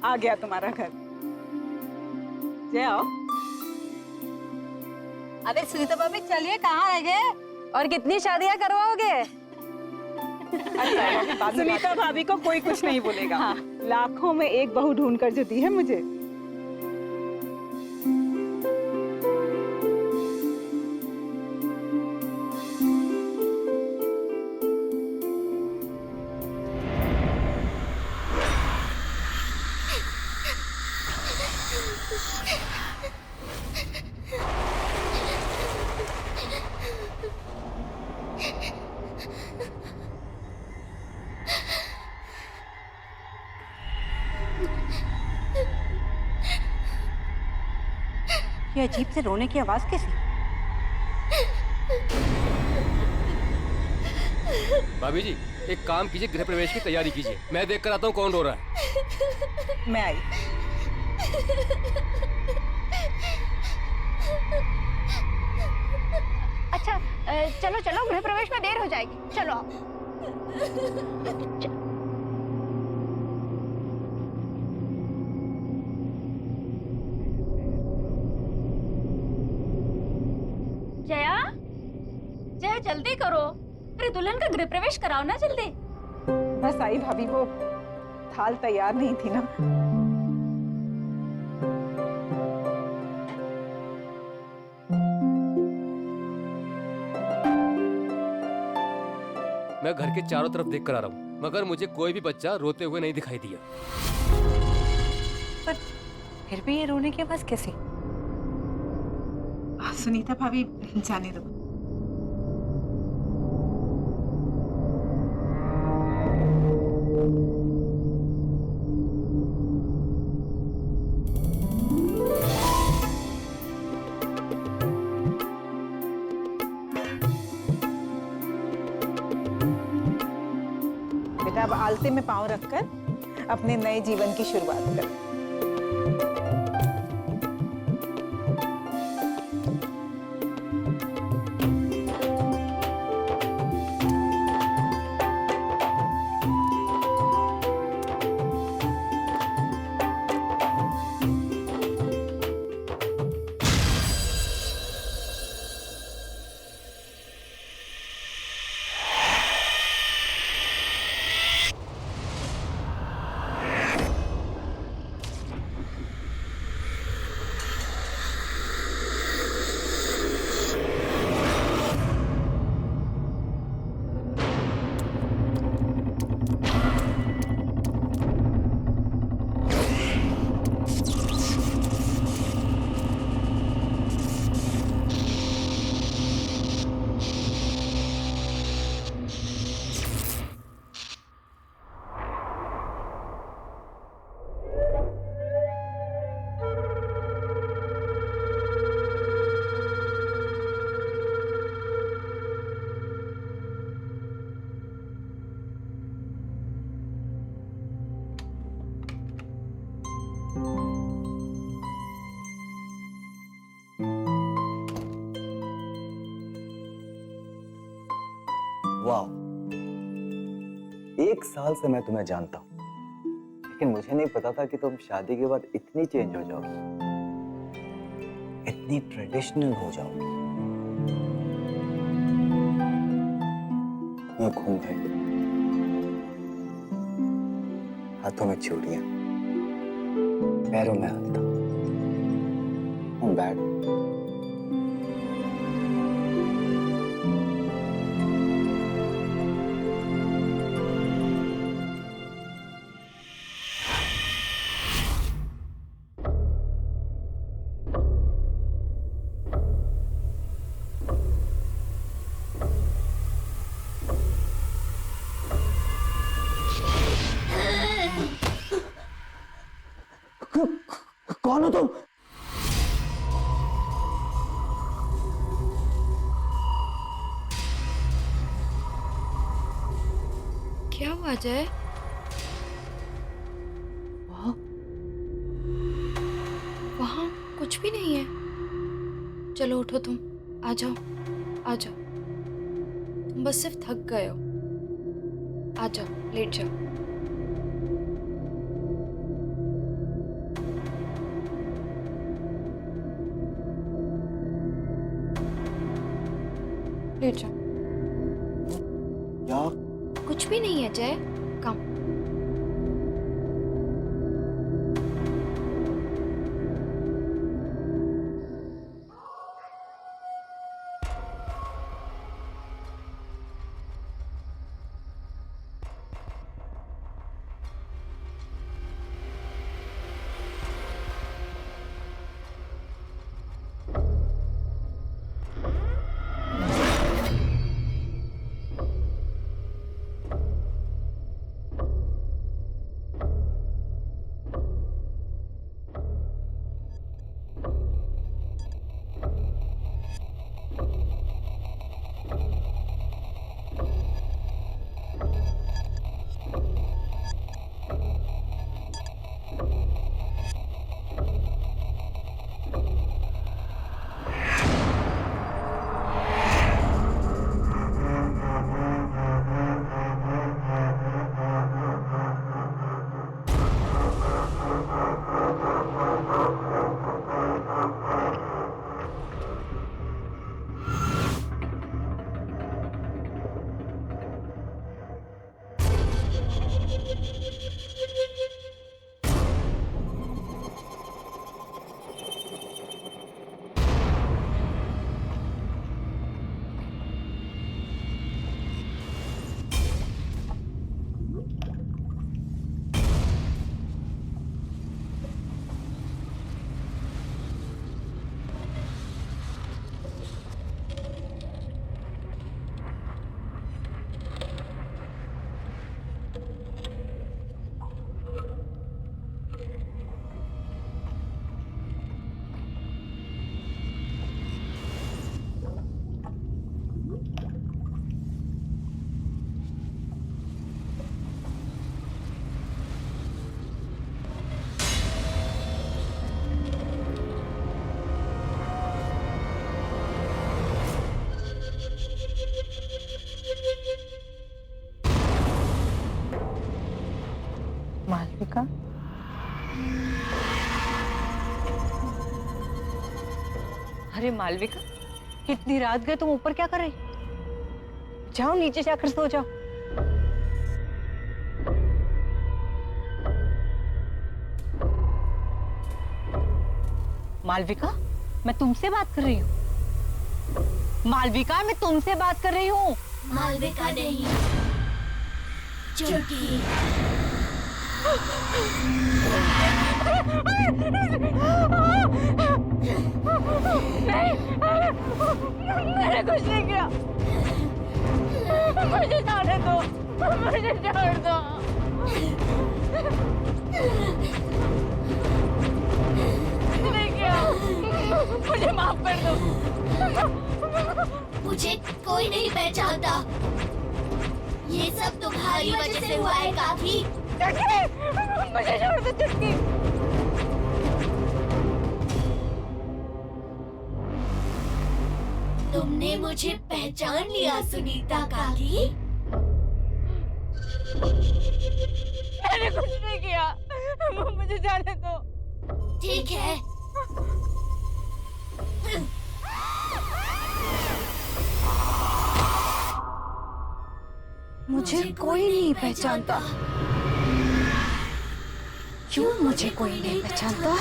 आ गया तुम्हारा घर। जय आओ। अरे सुनीता भाभी चलिए, कहाँ रह गए? और कितनी शादियां करवाओगे? सुनीता भाभी को कोई कुछ नहीं बोलेगा। हाँ। लाखों में एक बहू ढूंढ कर जो दी है मुझे। ये अजीब से रोने की आवाज कैसी? भाभी जी, एक काम कीजिए, गृह प्रवेश की तैयारी कीजिए। मैं देख कर आता हूँ कौन रो रहा है। मैं आई। अच्छा चलो चलो, गृह प्रवेश में देर हो जाएगी, चलो आप। जया, जया जल्दी करो, अरे दुल्हन का गृह प्रवेश कराओ ना जल्दी। बस आई भाभी, वो थाल तैयार नहीं थी ना। मैं घर के चारों तरफ देख कर आ रहा हूँ, मगर मुझे कोई भी बच्चा रोते हुए नहीं दिखाई दिया। पर फिर भी ये रोने की आवाज कैसी? सुनीता भाभी जाने दो। बेटा अब आलते में पांव रखकर अपने नए जीवन की शुरुआत कर। वाह, 1 साल से मैं तुम्हें जानता हूं, लेकिन मुझे नहीं पता था कि तुम शादी के बाद इतनी चेंज हो जाओगी, इतनी ट्रेडिशनल हो जाओगी। घूम गए, हाथों में चूड़ियां, पैरों में हल्का, बैठ कौन हो तुम? क्या हुआ जय? वहाँ कुछ भी नहीं है। चलो उठो, तुम आ जाओ, आ जाओ। तुम बस सिर्फ थक गए हो। आ जाओ, लेट जाओ। ले जा। या कुछ भी नहीं है जय, कम। मालविका, अरे मालविका, इतनी रात गए तुम ऊपर क्या कर रही? जाओ नीचे जाकर सो जाओ। मालविका, मैं तुमसे बात कर रही हूँ। मालविका, मैं तुमसे बात कर रही हूँ। मालविका नहीं, चुटकी। मैंने कुछ नहीं किया, मुझे जाने दो, मुझे छोड़ दो। नहीं किया, मुझे माफ कर दो। मुझे कोई नहीं पहचानता। ये सब तुम्हारी वजह से हुआ है काकी। मुझे छोड़ दो चुटकी। तुमने मुझे पहचान लिया सुनीता काकी। मैंने कुछ नहीं किया, मुझे जाने दो। ठीक है। मुझे कोई नहीं पहचानता। क्यों मुझे कोई नहीं पहचानता?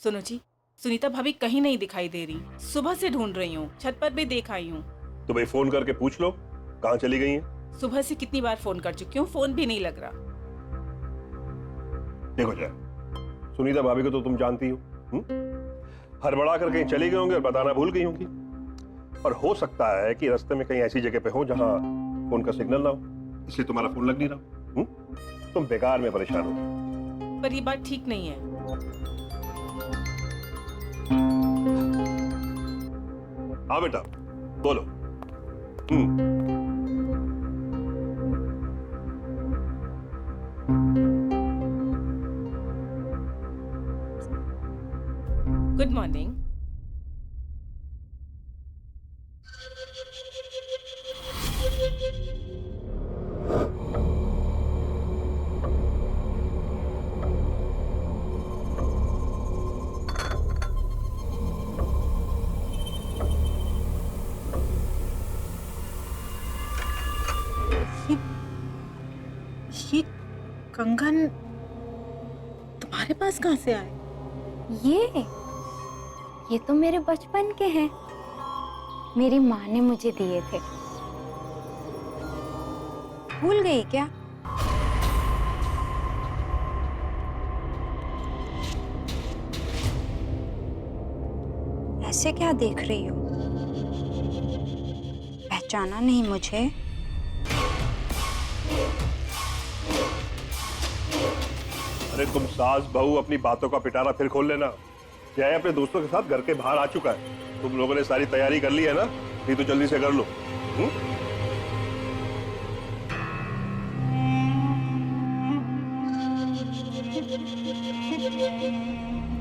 सुनो जी, सुनीता भाभी कहीं नहीं दिखाई दे रही। सुबह से ढूंढ रही हूँ, छत पर भी देख आई हूँ। तो भाई फोन करके पूछ लो कहाँ चली गई हैं। सुबह से कितनी बार फोन कर चुकी हूँ, फोन भी नहीं लग रहा। देखो जय, सुनीता भाभी को तो तुम जानती हो, हड़बड़ा कर कहीं चली गई होंगी और बताना भूल गई होंगी। और हो सकता है कि रास्ते में कहीं ऐसी जगह पे हो जहां फोन का सिग्नल ना हो, इसलिए तुम्हारा फोन लग नहीं रहा। तुम बेकार में परेशान हो। पर ये बात ठीक नहीं है। हाँ बेटा बोलो। Good morning. ये कंगन तुम्हारे पास कहाँ से आए? ये तो मेरे बचपन के हैं। मेरी माँ ने मुझे दिए थे। भूल गई क्या? ऐसे क्या देख रही हो? पहचाना नहीं मुझे? अरे तुम सास बहू अपनी बातों का पिटारा फिर खोल लेना। जय अपने दोस्तों के साथ घर के बाहर आ चुका है। तुम लोगों ने सारी तैयारी कर ली है ना? नहीं तो जल्दी से कर लो।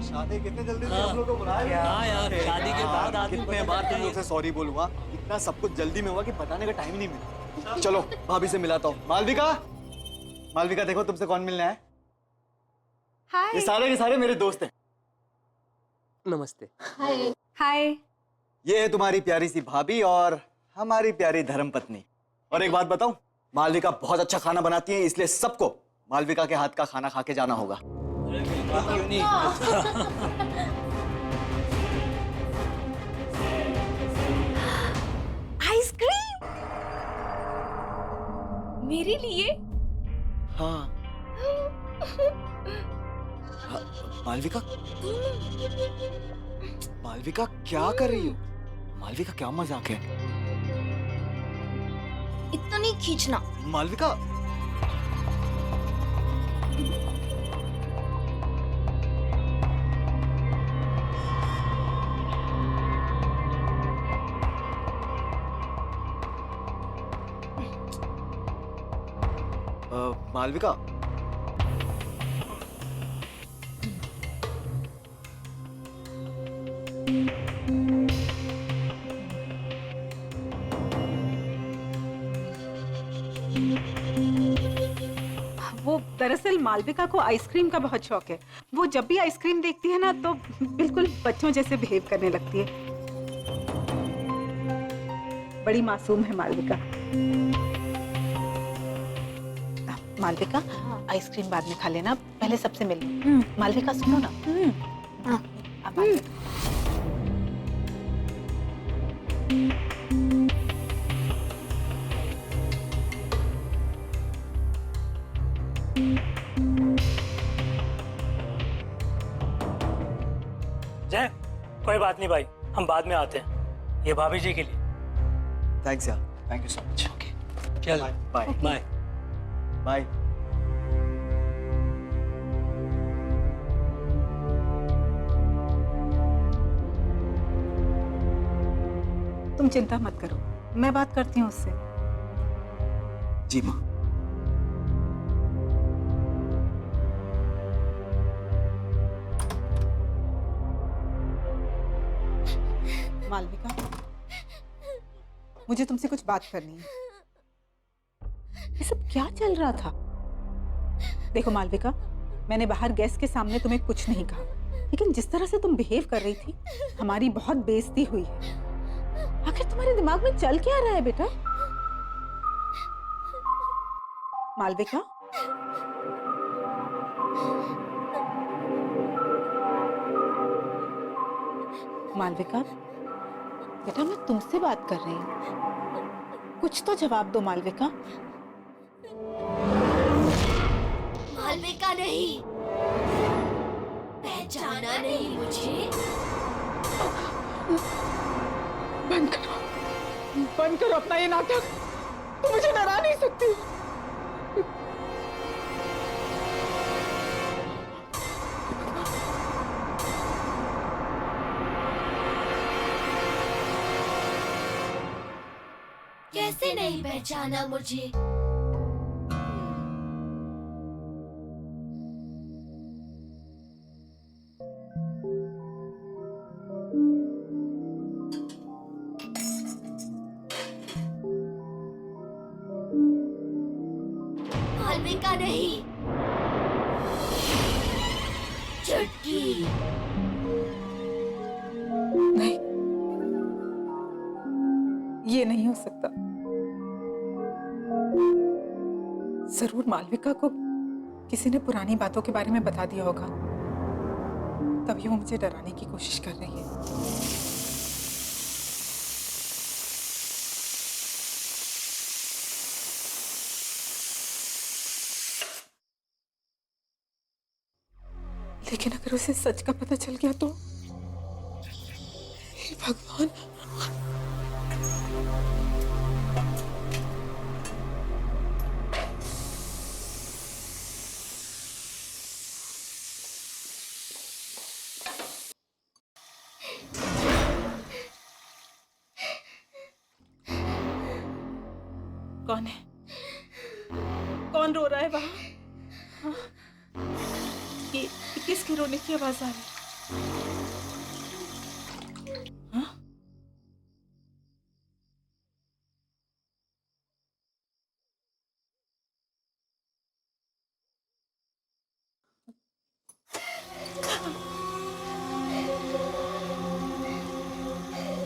शादी कितने जल्दी से हम लोग को बुलाया? हाँ यार, शादी के बाद आदमी कितने बार तुम लोग से सॉरी बोलूंगा, इतना सब कुछ जल्दी में हुआ कि बताने का टाइम नहीं मिला। चलो भाभी से मिलाता हूँ। मालविका, मालविका देखो तुमसे कौन मिलने आया। हाय। ये सारे के सारे मेरे दोस्त हैं। नमस्ते। हाय। ये है तुम्हारी प्यारी सी भाभी और हमारी प्यारी धर्मपत्नी। और एक बात बताऊं, मालविका बहुत अच्छा खाना बनाती है, इसलिए सबको मालविका के हाथ का खाना खा के जाना होगा। क्यों नहीं? आइसक्रीम मेरे लिए? हाँ। मालविका, मालविका क्या कर रही हो? मालविका क्या मजाक है? इतना नहीं खींचना। मालविका मालविका वो दरअसल मालविका को आइसक्रीम का बहुत शौक है। वो जब भी आइसक्रीम देखती है ना तो बिल्कुल बच्चों जैसे बिहेव करने लगती है। बड़ी मासूम है मालविका। मालविका, आइसक्रीम बाद में खा लेना, पहले सबसे मिल लो। मालविका सुनो ना। अब मालविका। जय, कोई बात नहीं भाई, हम बाद में आते हैं। ये भाभी जी के लिए। थैंक्स यार, थैंक यू सो मच। चल बाय बाय। बाय। तुम चिंता मत करो, मैं बात करती हूँ उससे। जी माँ। मालविका, मुझे तुमसे कुछ बात करनी है। ये सब क्या चल रहा था? देखो मालविका, मैंने बाहर गेस्ट के सामने तुम्हें कुछ नहीं कहा, लेकिन जिस तरह से तुम बिहेव कर रही थी, हमारी बहुत बेइज्जती हुई है। आखिर तुम्हारे दिमाग में चल क्या रहा है बेटा? मालविका, मालविका, बेटा मैं तुमसे बात कर रही हूँ, कुछ तो जवाब दो मालविका। मालविका नहीं, पहचाना नहीं मुझे? बंद करो अपना ये नाटक, तुम मुझे डरा नहीं सकती। कैसे नहीं पहचाना मुझे? मालविका नहीं, चुटकी। नहीं, ये नहीं हो सकता। जरूर मालविका को किसी ने पुरानी बातों के बारे में बता दिया होगा, तभी वो मुझे डराने की कोशिश कर रही है। लेकिन अगर उसे सच का पता चल गया तो? हे भगवान। कौन है? कौन रो रहा है वहां? हाँ? ये किसकी रोने की आवाज आ रही है? हाँ?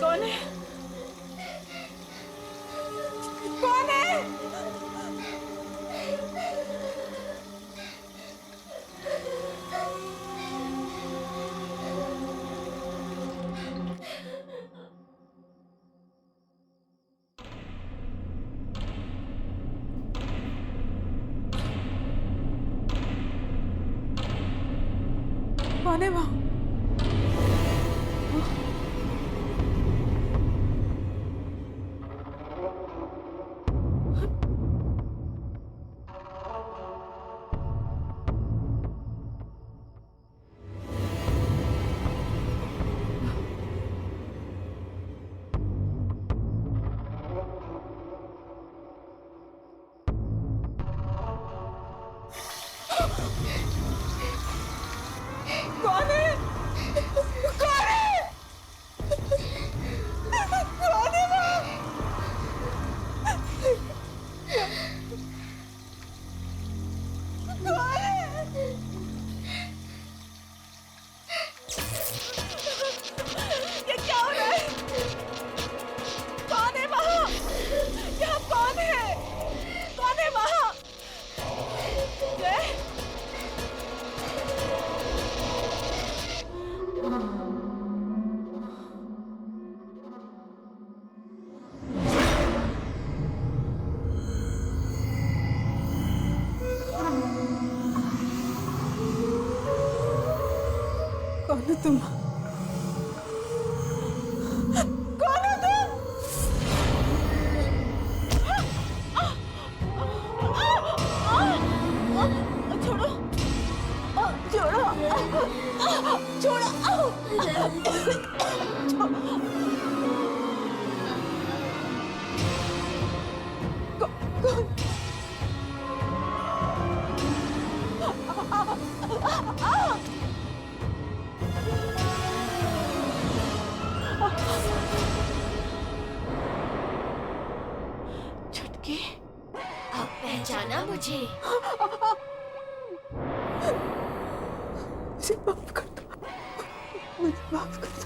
कौन है? कौन है? कौन है वहां? कौन है? कौन है? कौन है वहां? कौन है? ये क्या हो रहा है? कौन है वहां? यहाँ कौन है? कौन है वहां? जय? कौन हो तुम? कौन हो तुम? छोड़ो, छोड़ो, छोड़ो। कौन? छुटकी, अब पहचाना मुझे? मुझे माफ कर दो, मुझे माफ कर दो।